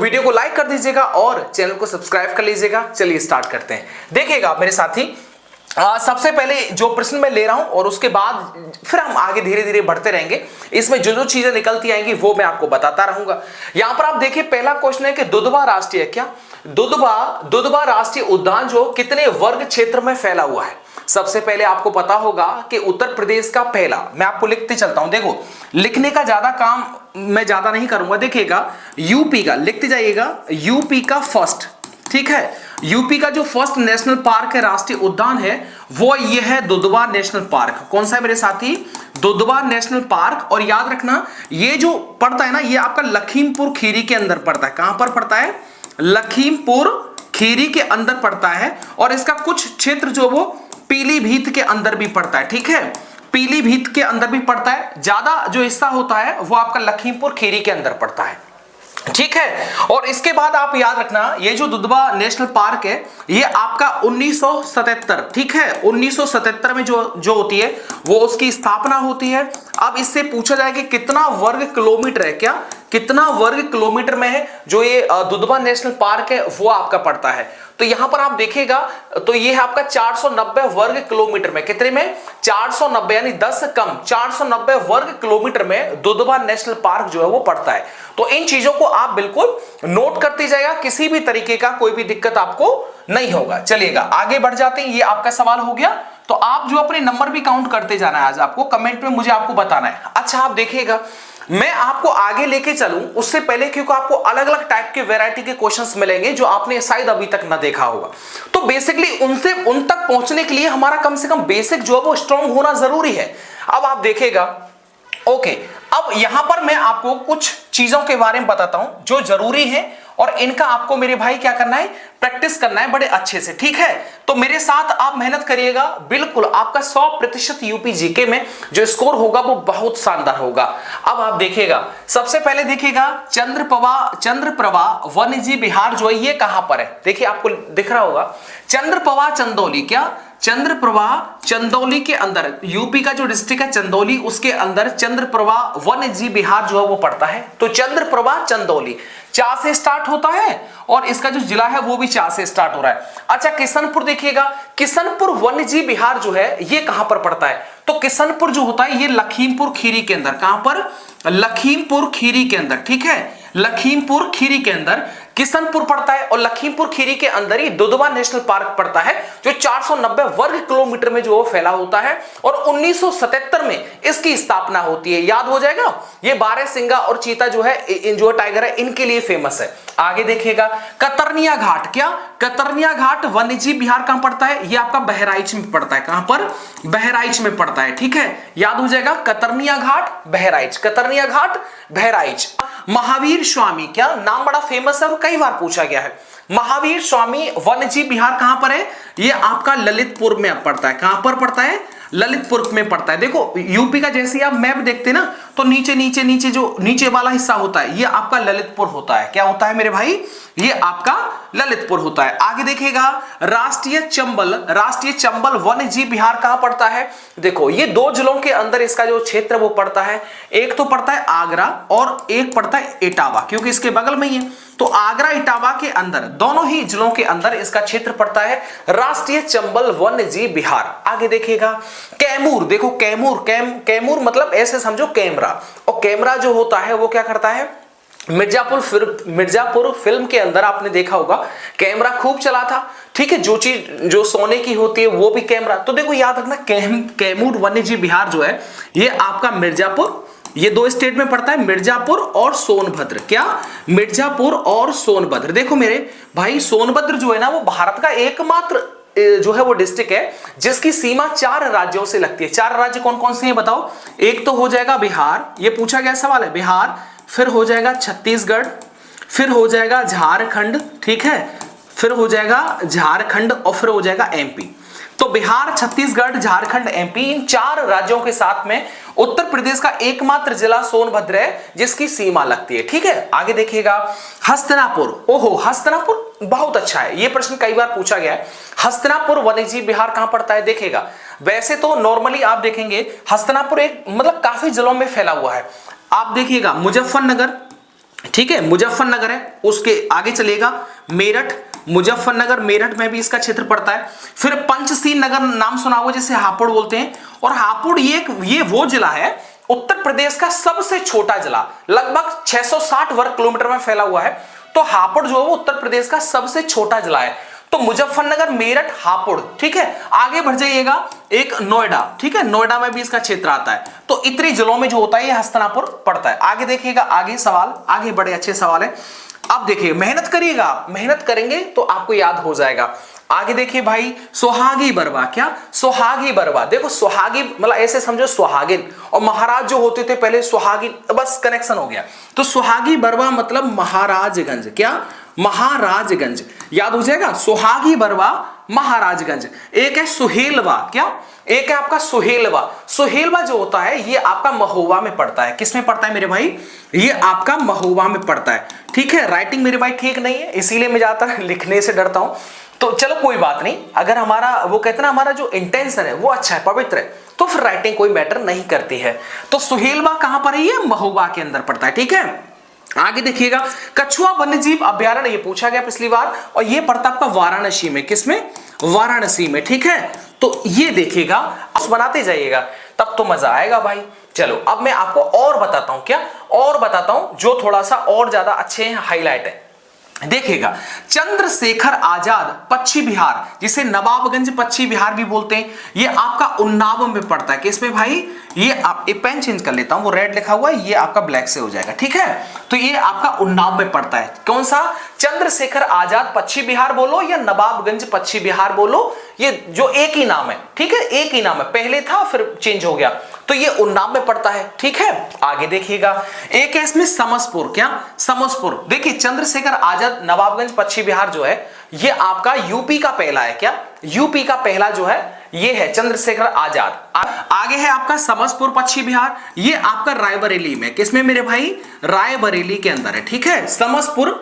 Video को like कर दीजिएगा और चैनल को सब्सक्राइब कर लीजिएगा। चलिए स्टार्ट करते हैं। देखिएगा मेरे साथी, सबसे पहले जो प्रश्न मैं ले रहा हूं और उसके बाद फिर हम आगे धीरे धीरे बढ़ते रहेंगे। इसमें जो जो चीजें निकलती आएंगी वो मैं आपको बताता रहूंगा। यहां पर आप देखिए, पहला क्वेश्चन है कि दुधवा राष्ट्रीय क्या दुधवा राष्ट्रीय उद्यान जो कितने वर्ग क्षेत्र में फैला हुआ है। सबसे पहले आपको पता होगा कि उत्तर प्रदेश का पहला, मैं आपको लिखते चलता हूं। देखो, लिखने का ज्यादा काम मैं ज्यादा नहीं करूंगा। देखिएगा यूपी का, लिखते जाइएगा, यूपी का फर्स्ट, ठीक है, यूपी का जो फर्स्ट नेशनल पार्क है, राष्ट्रीय उद्यान है, वो ये है दुधवा नेशनल पार्क। कौन सा है मेरे साथी? Dudhwa national park. और याद रखना, ये जो पड़ता है ना, ये आपका लखीमपुर खीरी के अंदर पड़ता है। कहां पर पड़ता है? लखीमपुर खीरी के अंदर पड़ता है। और इसका कुछ क्षेत्र जो वो पीलीभीत के अंदर भी पड़ता है, ठीक है, पीलीभीत के अंदर भी पड़ता है। ज्यादा जो हिस्सा होता है वो आपका लखीमपुर खीरी के अंदर पड़ता है, ठीक है। और इसके बाद आप याद रखना, ये जो दुधवा नेशनल पार्क है, ये आपका 1977, ठीक है, 1977 में जो होती है वो उसकी स्थापना होती है। अब इससे पूछा जाए कि कितना वर्ग किलोमीटर है, क्या कितना वर्ग किलोमीटर में है जो ये दुधवा नेशनल पार्क है वो आपका पड़ता है। तो यहां पर आप देखिएगा, तो ये है आपका 490 वर्ग किलोमीटर में। कितने में? 490, यानी 10 कम 490 वर्ग किलोमीटर में दुधवा नेशनल पार्क जो है वो पड़ता है। तो इन चीजों को आप बिल्कुल नोट करते जाएगा, किसी भी तरीके का कोई भी दिक्कत आपको नहीं होगा। चलिएगा आगे बढ़ जाते हैं। ये आपका सवाल हो गया। तो आप जो अपने नंबर भी काउंट करते जाना है, आज आपको कमेंट में मुझे आपको बताना है। अच्छा, आप देखिएगा, मैं आपको आगे लेके चलूं उससे पहले, क्योंकि आपको अलग अलग टाइप के वैरायटी के क्वेश्चंस मिलेंगे जो आपने शायद अभी तक ना देखा होगा। तो बेसिकली उन तक पहुंचने के लिए हमारा कम से कम बेसिक जो है वो स्ट्रांग होना जरूरी है। अब आप देखिएगा, ओके, अब यहां पर मैं आपको कुछ चीजों के बारे में बताता हूं जो जरूरी है और इनका आपको मेरे भाई क्या करना है? प्रैक्टिस करना है बड़े अच्छे से, ठीक है। तो मेरे साथ आप मेहनत करिएगा, बिल्कुल आपका 100% यूपी जीके में जो स्कोर होगा वो बहुत शानदार होगा। अब आप देखिएगा, सबसे पहले देखिएगा, चंद्रप्रभा वन्यजीव विहार जो है ये कहां पर है? देखिए आपको दिख रहा होगा, चंद्रप्रभा चंदौली, क्या चंद्रप्रभा चंदौली के अंदर, यूपी का जो डिस्ट्रिक्ट है चंदौली, उसके अंदर चंद्रप्रभा वन्यजीव विहार जो है वो पड़ता है। तो चंद्रप्रभा चंदौली चा से स्टार्ट होता है और इसका जो जिला है वो भी चा से स्टार्ट हो रहा है। अच्छा, किशनपुर देखिएगा, किशनपुर वन्यजीव विहार जो है ये कहां पर पड़ता है? तो किशनपुर जो होता है ये लखीमपुर खीरी के अंदर। कहां पर? लखीमपुर खीरी के अंदर, ठीक है, लखीमपुर खीरी के अंदर किशनपुर पड़ता है। और लखीमपुर खीरी के अंदर ही दुधवा नेशनल पार्क पड़ता है जो 490 वर्ग किलोमीटर में जो फैला होता है। और 1977 में इसकी स्थापना होती है। याद हो जाएगा, ये बारहसिंगा और चीता जो है, जो टाइगर है, इनके लिए फेमस है। आगे देखिएगा, कतरनिया घाट, क्या कतरनिया घाट वन्यजीव विहार कहां पड़ता है? ये आपका बहराइच में पड़ता है। कहां पर? बहराइच में पड़ता है, ठीक है, याद हो जाएगा, कतरनिया घाट बहराइच, कतरनिया घाट बहराइच। महावीर स्वामी, क्या नाम बड़ा फेमस है और कई बार पूछा गया है। महावीर स्वामी वन्यजीव विहार कहां पर है? ये आपका ललितपुर में पड़ता है। कहां पर पड़ता है? ललितपुर में पड़ता है। देखो यूपी का जैसे ही आप मैप देखते हैं ना, तो नीचे नीचे नीचे जो नीचे वाला हिस्सा होता है ये आपका ललितपुर होता है। क्या होता है मेरे भाई? ये आपका ललितपुर होता है। आगे देखिएगा, राष्ट्रीय चंबल वन्यजीव विहार कहां पड़ता है? देखो ये दो जिलों के अंदर इसका जो क्षेत्र वो पड़ता है। एक तो पड़ता है आगरा और एक पड़ता है इटावा, क्योंकि इसके बगल में ही है। तो आगरा इटावा के अंदर, दोनों ही जिलों के अंदर इसका क्षेत्र पड़ता है राष्ट्रीय चंबल वन्यजीव विहार। आगे देखिएगा, कैमूर, देखो कैमूर मतलब ऐसे समझो कैमरा, और कैमरा जो होता है वो क्या करता है? मिर्जापुर फिल्म के अंदर आपने देखा होगा कैमरा खूब चला था, ठीक है, जो चीज जो सोने की होती है वो भी कैमरा। तो देखो याद रखना, कैमूर वन्यजीव विहार जो है ये आपका मिर्जापुर, ये दो स्टेट में पड़ता है, मिर्जापुर और सोनभद्र। क्या? मिर्जापुर और सोनभद्र। देखो मेरे भाई, सोनभद्र जो है ना वो भारत का एकमात्र जो है वो डिस्ट्रिक्ट है जिसकी सीमा 4 राज्यों से लगती है। 4 राज्य कौन कौन से हैं बताओ? एक तो हो जाएगा बिहार, ये पूछा गया सवाल है, बिहार, फिर हो जाएगा छत्तीसगढ़, फिर हो जाएगा झारखंड, ठीक है, फिर हो जाएगा झारखंड और फिर हो जाएगा एमपी। तो बिहार, छत्तीसगढ़, झारखंड, एमपी, इन 4 राज्यों के साथ में उत्तर प्रदेश का एकमात्र जिला सोनभद्र है जिसकी सीमा लगती है, ठीक है। आगे देखिएगा, हस्तिनापुर, ओहो हस्तिनापुर बहुत अच्छा है, ये प्रश्न कई बार पूछा गया है। हस्तिनापुर वन्यजीव विहार कहां पड़ता है? देखिएगा वैसे तो नॉर्मली आप देखेंगे हस्तिनापुर एक मतलब काफी जिलों में फैला हुआ है। आप देखिएगा मुजफ्फरनगर, ठीक है, मुजफ्फरनगर है, उसके आगे चलेगा मेरठ, मुजफ्फरनगर मेरठ में भी इसका क्षेत्र पड़ता है। फिर पंचशील नगर नाम सुना होगा जिसे हापुड़ बोलते हैं, और हापुड़ ये वो जिला है उत्तर प्रदेश का सबसे छोटा जिला, लगभग 660 वर्ग किलोमीटर में फैला हुआ है। तो हापुड़ जो है वो उत्तर प्रदेश का सबसे छोटा जिला है। तो मुजफ्फरनगर, मेरठ, हापुड़, ठीक है। आगे बढ़ जाइएगा, एक नोएडा, ठीक है, नोएडा में भी इसका क्षेत्र आता है। तो इतने जिलों में जो होता है ये हस्तिनापुर पड़ता है। आगे देखिएगा, आगे सवाल, आगे बड़े अच्छे सवाल है। अब देखिए, मेहनत करिएगा, मेहनत करेंगे तो आपको याद हो जाएगा। आगे देखिए भाई, सुहागी बरवा, क्या सुहागी बरवा, देखो सुहागी मतलब ऐसे समझो सुहागिन, और महाराज जो होते थे पहले सुहागिन, बस कनेक्शन हो गया। तो सुहागी बरवा मतलब महाराजगंज, क्या महाराजगंज, याद हो जाएगा, सुहागी बरवा महाराजगंज। एक है सुहेलवा, क्या एक है आपका सुहेलवा। सुहेलवा जो होता है ये आपका महोबा में पड़ता है। किस में पड़ता है मेरे भाई? ये आपका महोबा में पड़ता है। ठीक है, राइटिंग मेरे भाई ठीक नहीं है, इसीलिए मैं ज्यादातर लिखने से डरता हूं। तो चलो कोई बात नहीं, अगर हमारा वो कहते हैं ना हमारा जो इंटेंशन है वो अच्छा है, पवित्र है, तो फिर राइटिंग कोई मैटर नहीं करती है। तो सुहेलवा कहां पर है? ये महोबा के अंदर पड़ता है। ठीक है, आगे देखिएगा, कछुआ वन्यजीव अभ्यारण्य, ये पूछा गया पिछली बार, और ये पड़ता आपका वाराणसी में। किसमें? वाराणसी में। ठीक है, तो ये देखिएगा, बनाते जाइएगा तब तो मजा आएगा भाई। चलो अब मैं आपको और बताता हूं, क्या और बताता हूं जो थोड़ा सा और ज्यादा अच्छे हैं, हाईलाइट है। देखिएगा, चंद्रशेखर आजाद पश्चिम बिहार, जिसे नवाबगंज पश्चिम बिहार भी बोलते हैं, ये आपका उन्नाव में पड़ता है। किसमें भाई? ये आप एक पेन चेंज कर लेता हूं, वो रेड लिखा हुआ है, ये आपका ब्लैक से हो जाएगा। ठीक है, तो ये आपका उन्नाव में पड़ता है। कौन सा? चंद्रशेखर आजाद पश्चिम बिहार बोलो या नवाबगंज पश्चिम बिहार बोलो, ये जो एक ही नाम है। ठीक है, एक ही नाम है, पहले था फिर चेंज हो गया, तो ये उन्नाव में पड़ता है। ठीक है, आगे देखिएगा, एक है इसमें समसपुर, क्या समसपुर। देखिए, चंद्रशेखर आजाद नवाबगंज पश्चिम बिहार जो है ये आपका यूपी का पहला है। क्या? यूपी का पहला जो है ये है चंद्रशेखर आजाद। आगे है आपका समसपुर पश्चिम बिहार, ये आपका रायबरेली में। किसमें मेरे भाई? रायबरेली के अंदर है। ठीक है, समसपुर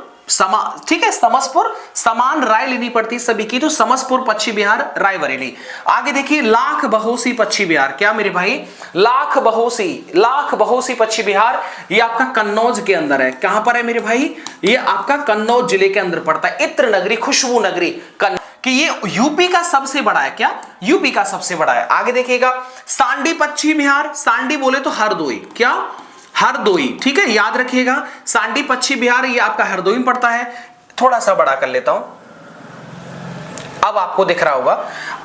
ठीक है, समसपुर समान राय लेनी पड़ती सभी की, तो समसपुर पश्चिम बिहार, रायबरेली। आगे देखिए, लाख बहोसी पश्चिम बिहार, क्या मेरे भाई? लाख बहोसी पश्चिम बिहार, ये आपका कन्नौज के अंदर है। कहां पर है मेरे भाई? ये आपका कन्नौज जिले के अंदर पड़ता है। इत्र नगरी, खुशबू नगरी, कि ये यूपी का सबसे बड़ा है। क्या? यूपी का सबसे बड़ा है। आगे देखिएगा, सांडी पश्चिम बिहार, सांडी बोले तो हरदोई, क्या? हरदोई। ठीक है, याद रखिएगा, सांडी पश्चिम बिहार ये आपका हरदोई में पड़ता है। थोड़ा सा बड़ा कर लेता हूं, अब आपको दिख रहा होगा।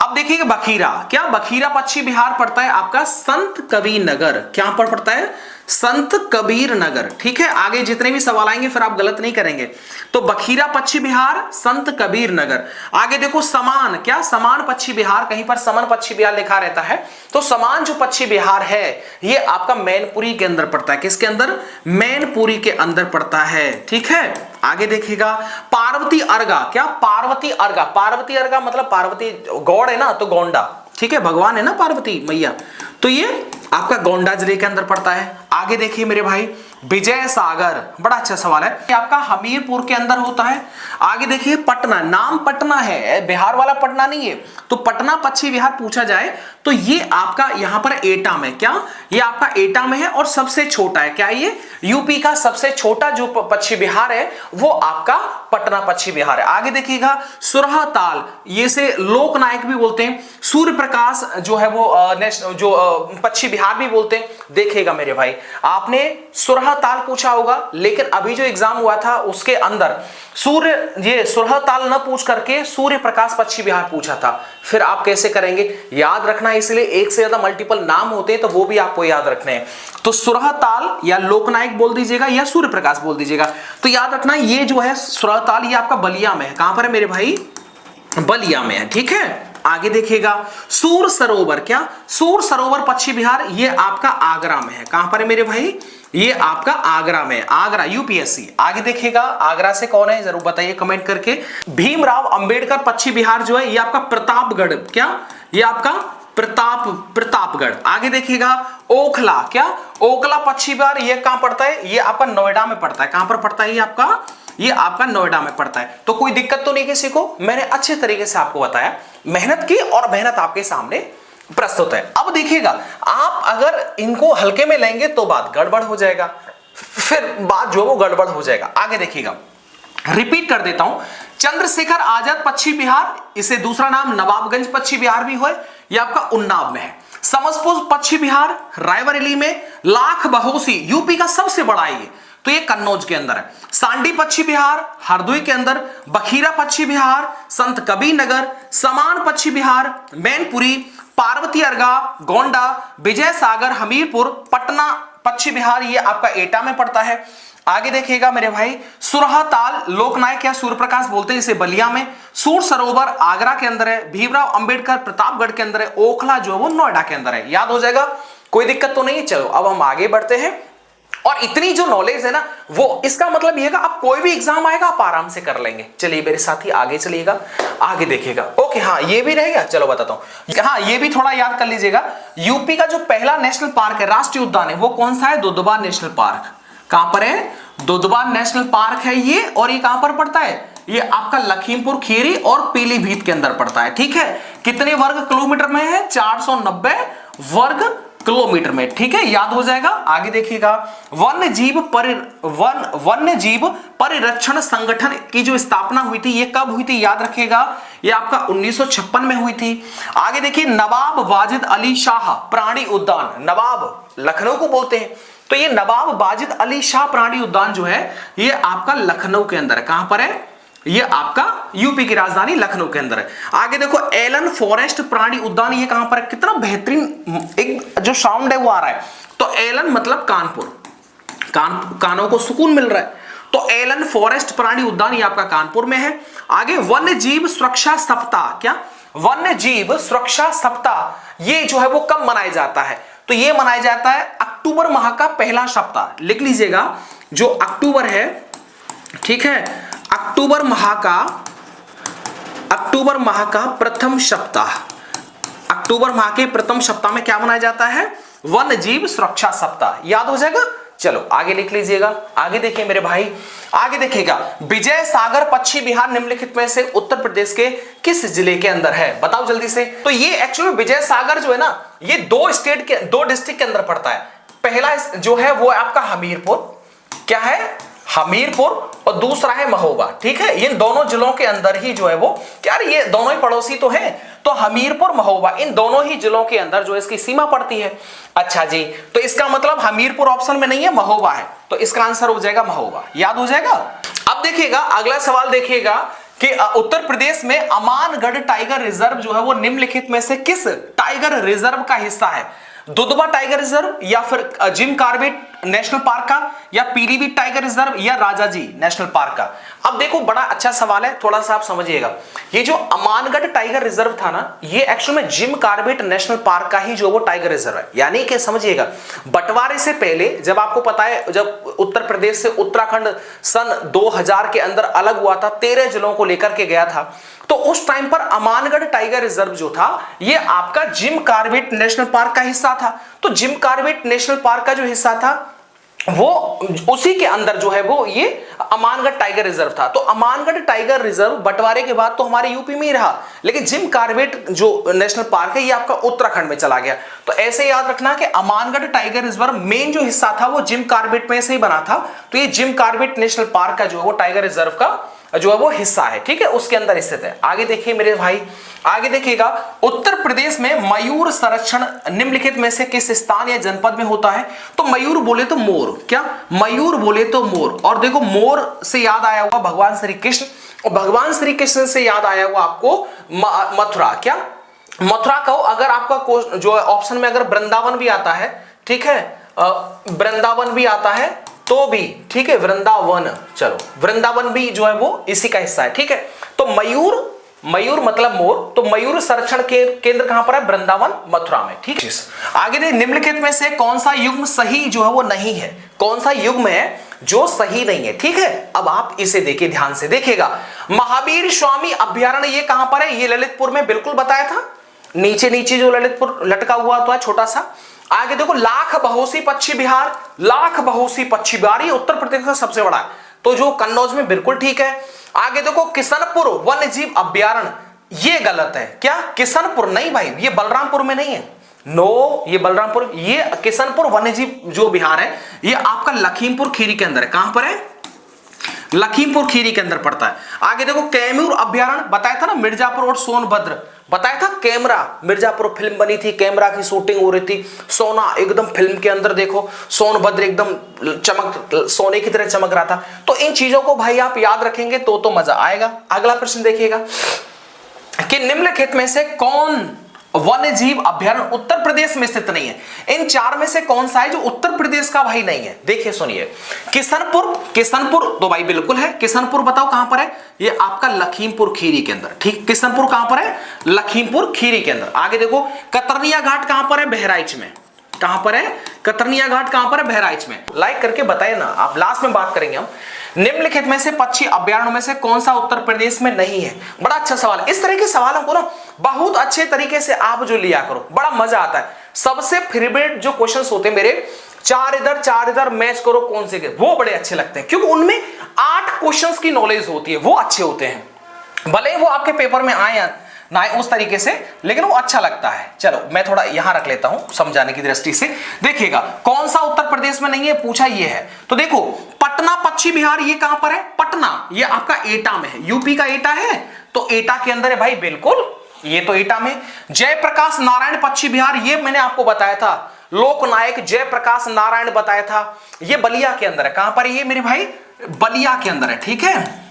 अब देखिएगा, बखीरा, क्या बखीरा पश्चिम बिहार पड़ता है आपका संत कबीर नगर। क्या पर पड़ता है? संत कबीर नगर। ठीक है, आगे जितने भी सवाल आएंगे फिर आप गलत नहीं करेंगे। तो बखीरा पश्चिम बिहार, संत कबीर नगर। आगे देखो, समान, क्या समान पश्चिम बिहार, कहीं पर समन पश्चिम बिहार लिखा रहता है, तो समान जो पश्चिम बिहार है ये आपका मैनपुरी के अंदर पड़ता है। किसके अंदर? मैनपुरी के अंदर पड़ता है। ठीक है, आगे देखिएगा, पार्वती अर्गा, क्या पार्वती अर्गा, पार्वती अर्गा मतलब पार्वती गौड़ है ना, तो गोंडा, ठीक है, भगवान है ना पार्वती मैया, तो ये आपका गोंडा जिले के अंदर पड़ता है। आगे देखिए मेरे भाई, विजय सागर, बड़ा अच्छा सवाल है, ये आपका हमीरपुर के अंदर होता है। आगे देखिए, पटना, नाम पटना है, बिहार वाला पटना नहीं है, तो पटना पश्चिम बिहार पूछा जाए तो ये आपका यहां पर एटा में, क्या ये आपका एटा में है और सबसे छोटा है। क्या ये? यूपी का सबसे छोटा जो पश्चिम बिहार है वो आपका पटना पश्चिम बिहार है। आगे देखिएगा, सुरहताल, ये से लोकनायक भी बोलते हैं, सूर्य प्रकाश जो है वो जो पश्चिम बिहार भी बोलते हैं। देखिएगा मेरे भाई, आपने सुरहताल पूछा होगा, लेकिन अभी जो एग्जाम हुआ था उसके अंदर ये सुरहताल न पूछ करके सूर्य प्रकाश पश्चिम बिहार पूछा था। फिर आप कैसे करेंगे? याद रखना, इसलिए एक से ज्यादा मल्टीपल नाम होते हैं तो वो भी आपको याद रखने हैं। तो सुरहताल या लोकनायक बोल दीजिएगा या सूर्य प्रकाश बोल दीजिएगा। तो याद रखना, ये जो है सुरहताल ये आपका बलिया में है। कहां पर है मेरे भाई? बलिया में है। ठीक है, आगे देखिएगा, सूर सरोवर, क्या सूर सरोवर पश्चिम बिहार, ये आपका आगरा में है। कहां पर है मेरे भाई? ये आपका आगरा में, आगरा, यूपीएससी। आगे देखिएगा, आगरा से कौन है जरूर बताइए कमेंट करके। भीमराव अंबेडकर पश्चिम बिहार जो है ये आपका प्रतापगढ़, क्या ये आपका प्रतापगढ़। आगे देखिएगा, ओखला, क्या ओखला पश्चिम बिहार, ये कहां पड़ता है? ये आपका नोएडा में पड़ता है। कहां पर पड़ता है? ये आपका नोएडा में पड़ता है। तो कोई दिक्कत तो नहीं किसी को, मैंने अच्छे तरीके से आपको बताया, मेहनत की और मेहनत आपके सामने प्रस्तुत है। अब देखिएगा, आप अगर इनको हल्के में लेंगे तो बात गड़बड़ हो जाएगा। फिर बात जो वो गड़बड़ हो जाएगा। आगे देखिएगा, रिपीट कर देता हूं, चंद्रशेखर आजाद पश्चिम बिहार, इसे दूसरा नाम नवाबगंज पश्चिम बिहार भी हो, ये आपका उन्नाव में है। समसपुर पश्चिम बिहार, रायबरेली में। लाख बहोसी यूपी का सबसे बड़ा है ये, तो ये कन्नौज के अंदर है। सांडी पश्चिम बिहार, हरदोई के अंदर। बखीरा पश्चिम बिहार, संत कबीर नगर, समान पश्चिम बिहार, मैनपुरी, पार्वती अर्गा, गोंडा, विजय सागर, हमीरपुर, पटना पश्चिम बिहार, ये आपका एटा में पड़ता है। आगे देखिएगा मेरे भाई, सुरहाताल लोकनायक या सूर्यप्रकाश बोलते हैं इसे, बलिया में। सूर सरोवर आगरा के अंदर है। भीमराव अंबेडकर प्रतापगढ़ के अंदर है। ओखला जो है वो नोएडा के अंदर है। याद हो जाएगा, कोई दिक्कत तो नहीं है। चलो अब हम आगे बढ़ते हैं। और इतनी जो नॉलेज है ना, वो इसका मतलब ये है आप कोई भी एग्जाम आएगा आप आराम से कर लेंगे। चलिए मेरे साथी आगे चलिएगा, आगे देखिएगा। ओके, हाँ ये भी रहेगा, चलो बताता हूं। हाँ ये भी थोड़ा याद कर लीजिएगा, यूपी का जो पहला नेशनल पार्क है, राष्ट्रीय उद्यान है, वो कौन सा है? Dudhwa national park. कहां पर है? दुधवा नेशनल पार्क है ये। और ये कहां पर पड़ता है? ये आपका लखीमपुर खीरी और पीलीभीत के अंदर पड़ता है। ठीक है, कितने वर्ग किलोमीटर में है? 490 वर्ग किलोमीटर में। ठीक है, याद हो जाएगा। आगे देखिएगा, वन्य जीव परिरक्षण संगठन की जो स्थापना हुई थी, ये कब हुई थी? याद रखिएगा, ये आपका 1956 में हुई थी। आगे देखिए, नवाब वाजिद अली शाह प्राणी उद्यान, नवाब लखनऊ को बोलते हैं, तो ये नवाब वाजिद अली शाह प्राणी उद्यान जो है ये आपका लखनऊ के अंदर है। कहां पर है? ये आपका यूपी की राजधानी लखनऊ के अंदर है। आगे देखो, एलन फॉरेस्ट प्राणी उद्यान, ये कहां पर है? कितना बेहतरीन एक जो साउंड है वो आ रहा है। तो एलन मतलब कानपुर, कानों को सुकून मिल रहा है। तो एलन फॉरेस्ट प्राणी उद्यान ये आपका कानपुर में है। आगे, वन्य जीव सुरक्षा सप्ताह, क्या वन्य जीव सुरक्षा सप्ताह ये जो है वो कब मनाया जाता है? तो ये मनाया जाता है अक्टूबर माह का पहला सप्ताह। लिख लीजिएगा, जो अक्टूबर है, ठीक है, अक्टूबर माह का प्रथम सप्ताह, अक्टूबर माह के प्रथम सप्ताह में क्या मनाया जाता है? वन्य जीव सुरक्षा सप्ताह। याद हो जाएगा। चलो आगे लिख लीजिएगा। आगे देखिए मेरे भाई, आगे देखिएगा, विजय सागर पश्चिम बिहार निम्नलिखित में से उत्तर प्रदेश के किस जिले के अंदर है? बताओ जल्दी से। तो ये एक्चुअली विजय सागर जो है ना, ये दो डिस्ट्रिक्ट के अंदर पड़ता है। पहला जो है वो आपका हमीरपुर, क्या है? हमीरपुर, और दूसरा है महोबा। ठीक है, इन दोनों जिलों के अंदर ही जो है वो, यार ये दोनों ही पड़ोसी तो हैं, तो हमीरपुर महोबा इन दोनों ही जिलों के अंदर जो इसकी सीमा पड़ती है। अच्छा जी, तो इसका मतलब हमीरपुर ऑप्शन में नहीं है, महोबा है, तो इसका आंसर हो जाएगा महोबा। याद हो जाएगा। अब देखिएगा अगला सवाल, देखिएगा कि उत्तर प्रदेश में अमानगढ़ टाइगर रिजर्व जो है वो निम्नलिखित में से किस टाइगर रिजर्व का हिस्सा है? दुधवा टाइगर रिजर्व, या फिर जिम कॉर्बेट नेशनल पार्क का, या पीलीभीत टाइगर रिजर्व, या राजाजी नेशनल पार्क का? अब देखो बड़ा अच्छा सवाल है, थोड़ा सा आप समझिएगा। ये जो अमानगढ़ टाइगर रिजर्व था ना, ये एक्चुअल में जिम कॉर्बेट नेशनल पार्क का ही जो वो टाइगर रिजर्व है। यानी कि समझिएगा, बंटवारे से पहले जब आपको पता है, जब उत्तर प्रदेश से उत्तराखंड सन 2000 के अंदर अलग हुआ था, 13 जिलों को लेकर के गया था, तो उस टाइम पर अमानगढ़ टाइगर रिजर्व जो था ये आपका जिम कॉर्बेट नेशनल पार्क का हिस्सा था। तो जिम कॉर्बेट नेशनल पार्क का जो हिस्सा था वो उसी के अंदर जो है वो ये अमानगढ़ टाइगर रिजर्व था। तो अमानगढ़ टाइगर रिजर्व बंटवारे के बाद तो हमारे यूपी में ही रहा, लेकिन जिम कॉर्बेट जो नेशनल पार्क है ये आपका उत्तराखंड में चला गया। तो ऐसे याद रखना कि अमानगढ़ टाइगर रिजर्व मेन जो हिस्सा था वो जिम कॉर्बेट में से ही बना था। तो ये जिम कॉर्बेट नेशनल पार्क का जो है वो टाइगर रिजर्व का जो है वो हिस्सा है। ठीक है, उसके अंदर स्थित है। आगे देखिए मेरे भाई, आगे देखिएगा, उत्तर प्रदेश में मयूर संरक्षण निम्नलिखित में से किस स्थान या जनपद में होता है? तो मयूर बोले तो मोर, क्या मयूर बोले तो मोर। और देखो, मोर से याद आया हुआ भगवान श्री कृष्ण, और भगवान श्री कृष्ण से याद आया हुआ आपको मथुरा। क्या मथुरा कहो, अगर आपका जो ऑप्शन में अगर वृंदावन भी आता है, ठीक है, वृंदावन भी आता है तो भी ठीक है, वृंदावन, चलो वृंदावन भी जो है वो इसी का हिस्सा है। ठीक है, तो मयूर, मयूर मतलब मोर, तो मयूर संरक्षण के केंद्र कहां पर है? वृंदावन, मथुरा में। ठीक है, आगे देखिए, निम्नलिखित में से कौन सा युग्म सही जो है वो नहीं है? कौन सा युग्म है जो सही नहीं है? ठीक है, अब आप इसे देखिए, ध्यान से देखिएगा। महावीर स्वामी अभ्यारण्य ये कहां पर है? ये ललितपुर में, बिल्कुल बताया था, नीचे नीचे जो ललितपुर लटका हुआ तो है छोटा सा। आगे देखो, लाख बहोसी पश्चिम बिहार, लाख बहोसी पश्चिम बिहार ये उत्तर प्रदेश का सबसे बड़ा है, तो जो कन्नौज में, बिल्कुल ठीक है। आगे देखो, किशनपुर वन्य जीव अभ्यारण्य ये गलत है। क्या किशनपुर? नहीं भाई, ये बलरामपुर में नहीं है, नो, ये बलरामपुर, ये किशनपुर वन्यजीव जो विहार है ये आपका लखीमपुर खीरी के अंदर है। कहां पर है? लखीमपुर खीरी के अंदर पड़ता है। आगे देखो कैमूर अभ्यारण्य, बताया था ना मिर्जापुर और सोनभद्र, बताया था कैमरा, मिर्जापुर फिल्म बनी थी, कैमरा की शूटिंग हो रही थी, सोना एकदम फिल्म के अंदर देखो, सोनभद्र एकदम चमक, सोने की तरह चमक रहा था। तो इन चीजों को भाई आप याद रखेंगे तो मजा आएगा। अगला प्रश्न देखिएगा कि निम्नलिखित में से कौन वन्य जीव अभ्यारण्य उत्तर प्रदेश में स्थित नहीं है? इन चार में से कौन सा है जो उत्तर प्रदेश का भाई नहीं है? देखिए सुनिए, किशनपुर तो भाई बिल्कुल है। किशनपुर बताओ कहां पर है? ये आपका लखीमपुर खीरी के अंदर, ठीक। किशनपुर कहां पर है? लखीमपुर खीरी के अंदर। आगे देखो कतरनिया घाट कहां पर है? बहराइच में। कहां पर है? कतरनिया घाट कहां पर है? बहराइच में। लाइक करके बताए ना, आप लास्ट में बात करेंगे हम। निम्नलिखित में से पक्षी अभ्यारण्यों में से कौन सा उत्तर प्रदेश में नहीं है? बड़ा अच्छा सवाल है। इस तरह के सवालों को ना बहुत अच्छे तरीके से आप जो लिया करो, बड़ा मजा आता है। सबसे फेवरेट जो क्वेश्चंस होते हैं मेरे, चार इधर मैच करो कौन से के, वो बड़े अच्छे लगते हैं क्योंकि उनमें 8 क्वेश्चंस की नॉलेज होती है, वो अच्छे होते हैं। भले ही वो आपके पेपर में आए ना उस तरीके से, लेकिन वो अच्छा लगता है। चलो मैं थोड़ा यहां रख लेता हूं समझाने की दृष्टि से। देखिएगा कौन सा उत्तर प्रदेश में नहीं है पूछा, ये है। तो देखो पटना पक्षी विहार ये कहां पर है? पटना ये आपका एटा में है, यूपी का एटा है, तो एटा के अंदर है भाई, बिल्कुल ये तो एटा में। जयप्रकाश नारायण पक्षी विहार, ये मैंने आपको बताया था, लोकनायक जयप्रकाश नारायण बताया था, ये बलिया के अंदर है। कहां पर ये मेरे भाई? बलिया के अंदर है, ठीक है,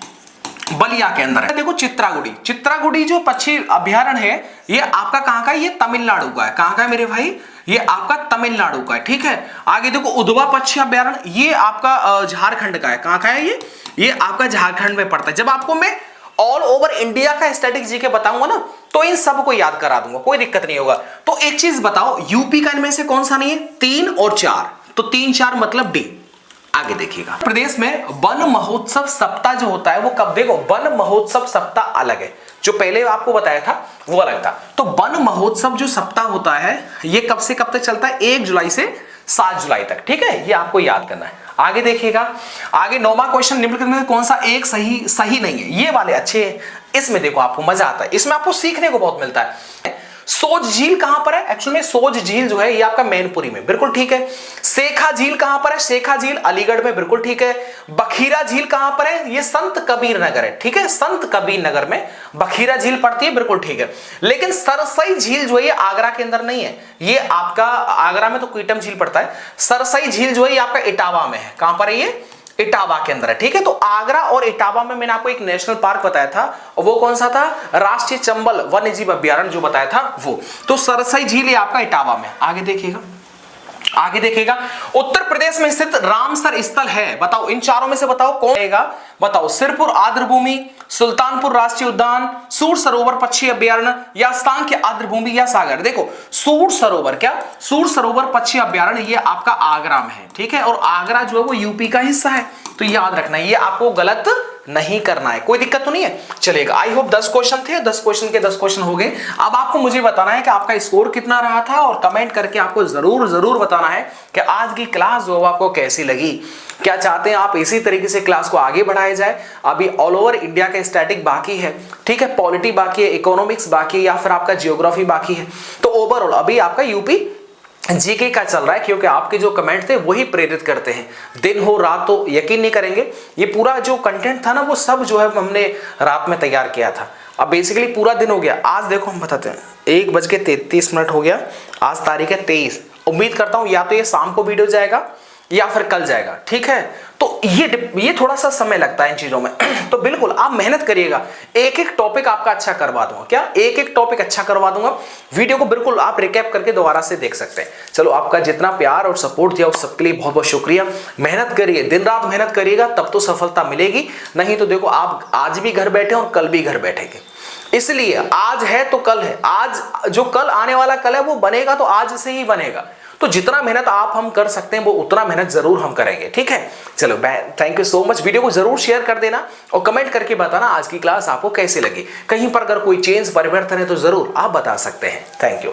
बलिया के अंदर है। देखो चित्रागुड़ी जो पक्षी अभ्यारण्य है ये आपका कहां का? ये तमिलनाडु का है। कहां का है मेरे भाई? ये आपका तमिलनाडु का है, ठीक है। आगे देखो उधवा पक्षी अभ्यारण्य, ये आपका झारखंड का है। कहां का है ये आपका झारखंड में पड़ता है। जब आपको मैं ऑल ओवर इंडिया का स्टैटिक जीके बताऊंगा ना तो इन सबको याद करा दूंगा, कोई दिक्कत नहीं होगा। तो एक चीज बताओ, यूपी का इनमें से कौन सा नहीं है? 3 और 4, तो 3 4 मतलब डी। आगे देखिएगा प्रदेश में वन महोत्सव सप्ताह जो होता है वो कब? देखो वन महोत्सव सप्ताह अलग है, जो पहले आपको बताया था वो अलग था। तो वन महोत्सव जो सप्ताह होता है ये कब से कब तक चलता है? 1 जुलाई से 7 जुलाई तक, ठीक है, ये आपको याद करना है। आगे देखिएगा, आगे 9वां क्वेश्चन, निम्नलिखित में कौन सा एक सही नहीं है? ये वाले अच्छे हैं, इसमें देखो आपको मजा आता है, इसमें आपको सीखने को बहुत मिलता है। सोज झील कहां पर है? एक्चुअली में सोज झील जो है ये आपका मैनपुरी में, बिल्कुल ठीक है। शेखा झील कहां पर है? शेखा झील अलीगढ़ में, बिल्कुल ठीक है। बखीरा झील कहां पर है? ये संत कबीर नगर है, ठीक है, संत कबीर नगर में बखीरा झील पड़ती है, बिल्कुल ठीक है। लेकिन सरसई झील जो है ये आगरा के अंदर नहीं है, ये आपका आगरा में तो कीटम झील पड़ता है, सरसई झील जो है ये आपका इटावा में है। कहां पर है ये? इटावा के अंदर है, ठीक है। तो आगरा और इटावा में मैंने आपको एक नेशनल पार्क बताया था, और वो कौन सा था? राष्ट्रीय चंबल वन्यजीव अभ्यारण्य जो बताया था वो। तो सरसई झील ये आपका इटावा में। आगे देखिएगा उत्तर प्रदेश में स्थित रामसर स्थल है, बताओ इन चारों में से बताओ कौन रहेगा? बताओ सिरपुर आर्द्रभूमि, सुल्तानपुर राष्ट्रीय उद्यान, सूर सरोवर पक्षी अभ्यारण्य, या सांख्य आर्द्रभूमि, या सागर। देखो सूर सरोवर पक्षी अभ्यारण्य ये आपका आगरा में है, ठीक है, और आगरा जो है वो यूपी का हिस्सा है, तो याद रखना ये आपको गलत नहीं करना है, कोई दिक्कत तो नहीं है, चलेगा। आई होप 10 क्वेश्चन थे, 10 क्वेश्चन के 10 क्वेश्चन हो गए। अब आपको मुझे बताना है कि आपका स्कोर कितना रहा था, और कमेंट करके आपको जरूर बताना है कि आज की क्लास जो आपको कैसी लगी। क्या चाहते हैं आप इसी तरीके से क्लास को आगे बढ़ाया जाए? अभी ऑल ओवर इंडिया का स्टैटिक बाकी है, ठीक है, पॉलिटी बाकी है, इकोनॉमिक्स बाकी है, या फिर आपका जियोग्राफी बाकी है। तो ओवरऑल अभी आपका यूपी जीके का चल रहा है, क्योंकि आपके जो कमेंट थे वही प्रेरित करते हैं। दिन हो रात तो यकीन नहीं करेंगे, ये पूरा जो कंटेंट था ना वो सब जो है हमने रात में तैयार किया था। अब बेसिकली पूरा दिन हो गया। आज देखो हम बताते हैं 1:33 हो गया, आज तारीख है 23। उम्मीद करता हूं या तो ये शाम को वीडियो जाएगा या फिर कल जाएगा, ठीक है। तो ये थोड़ा सा समय लगता है इन चीजों में तो बिल्कुल आप मेहनत करिएगा, एक टॉपिक आपका अच्छा करवा दूंगा। क्या एक टॉपिक अच्छा करवा दूंगा? वीडियो को बिल्कुल आप रिकैप करके दोबारा से देख सकते हैं। चलो, आपका जितना प्यार और सपोर्ट दिया उस सबके लिए बहुत बहुत शुक्रिया। मेहनत करिए, दिन रात मेहनत करिएगा, तब तो सफलता मिलेगी। नहीं तो देखो आप आज भी घर बैठे और कल भी घर बैठेंगे। इसलिए आज है तो कल है, आज जो कल आने वाला कल है वो बनेगा तो आज से ही बनेगा। तो जितना मेहनत हम कर सकते हैं वो उतना मेहनत जरूर हम करेंगे, ठीक है। चलो, thank you so much. Video को जरूर शेयर कर देना और कमेंट करके बताना आज की क्लास आपको कैसी लगी। कहीं पर अगर कोई चेंज परिवर्तन है तो जरूर आप बता सकते हैं। Thank you.